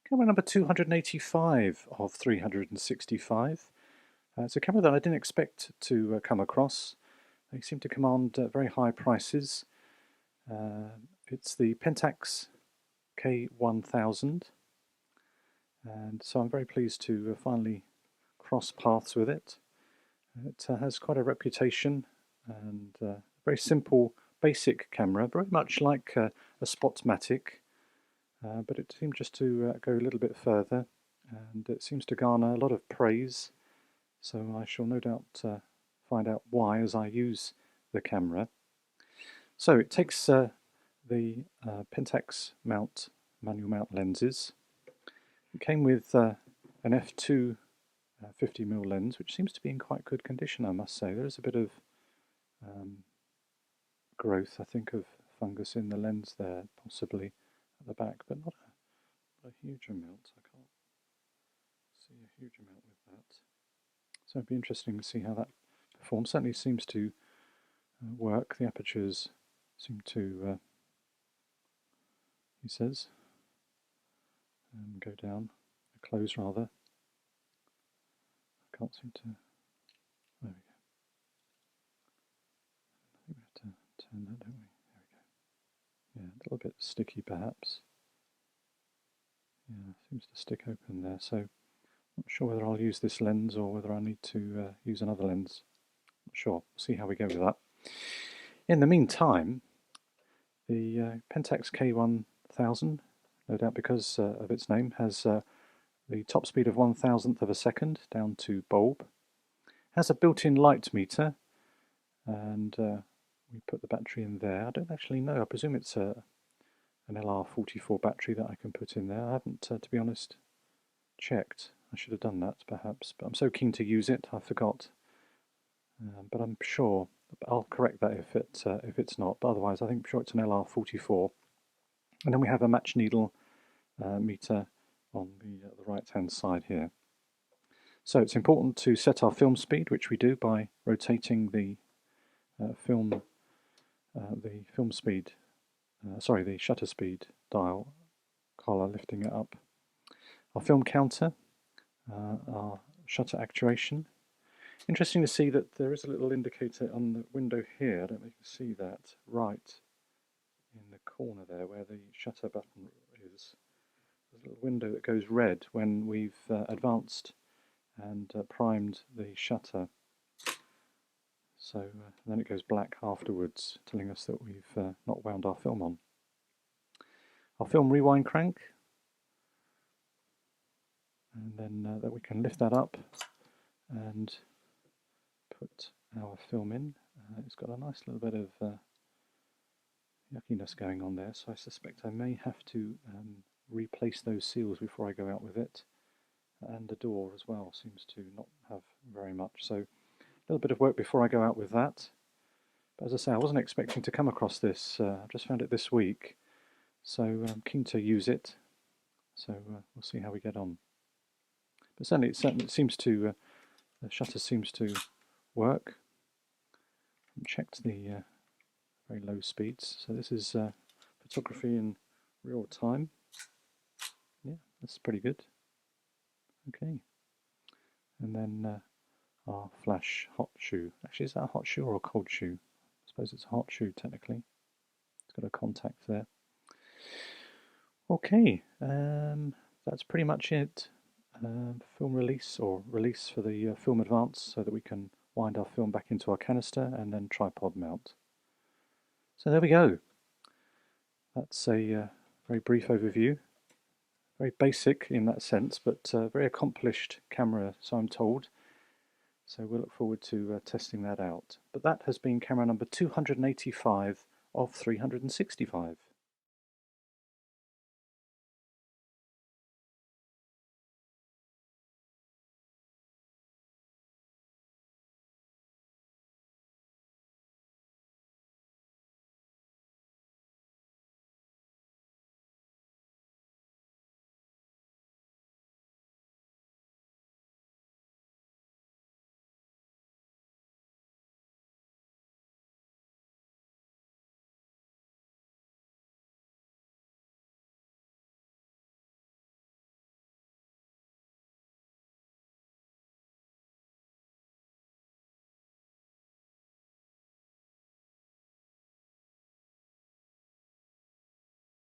Camera number 285 of 365. It's a camera that I didn't expect to come across. They seem to command very high prices. It's the Pentax K1000, and so I'm very pleased to finally cross paths with it. It has quite a reputation, and very simple, basic camera, very much like a Spotmatic. But it seemed just to go a little bit further, and it seems to garner a lot of praise, so I shall no doubt find out why as I use the camera. So it takes the Pentax manual mount lenses. It came with an f2 50mm lens, which seems to be in quite good condition, I must say. There is a bit of growth, I think, of fungus in the lens there, possibly at the back, but not a huge amount. I can't see a huge amount with that. So it'd be interesting to see how that performs. Certainly seems to work. The apertures seem to, he says, go down, close rather. I can't seem to, there we go. I think we have to turn that, don't we? There we go. Yeah, a little bit sticky perhaps. Yeah, seems to stick open there, so not sure whether I'll use this lens or whether I need to use another lens. Not sure. We'll see how we go with that. In the meantime, the Pentax K1000, no doubt because of its name, has the top speed of 1/1000th of a second down to bulb. Has a built-in light meter, and we put the battery in there. I don't actually know. I presume it's an LR44 battery that I can put in there. I haven't, to be honest, checked. I should have done that perhaps, but I'm so keen to use it I forgot. But I'm sure I'll correct that if it's not. But otherwise, I'm sure it's an LR44. And then we have a match needle meter on the right-hand side here. So it's important to set our film speed, which we do by rotating the the shutter speed dial collar, lifting it up. Our film counter, our shutter actuation. Interesting to see that there is a little indicator on the window here. I don't know if you can see that right in the corner there where the shutter button is. There's a little window that goes red when we've advanced and primed the shutter. So then it goes black afterwards, telling us that we've not wound our film on. Our film rewind crank, and then that we can lift that up and put our film in. It's got a nice little bit of yuckiness going on there, so I suspect I may have to replace those seals before I go out with it. And the door as well seems to not have very much, so a little bit of work before I go out with that. But as I say, I wasn't expecting to come across this. I've just found it this week, so I'm keen to use it. So we'll see how we get on. But certainly it seems to, the shutter seems to work. I've checked the very low speeds. So this is photography in real time. Yeah, that's pretty good. Okay. And then our flash hot shoe. Actually, is that a hot shoe or a cold shoe? I suppose it's a hot shoe technically. It's got a contact there. Okay, that's pretty much it. Film release, or release for the film advance, so that we can wind our film back into our canister and then tripod mount. So there we go. That's a very brief overview. Very basic in that sense, but very accomplished camera, so I'm told. So we'll look forward to testing that out. But that has been camera number 285 of 365.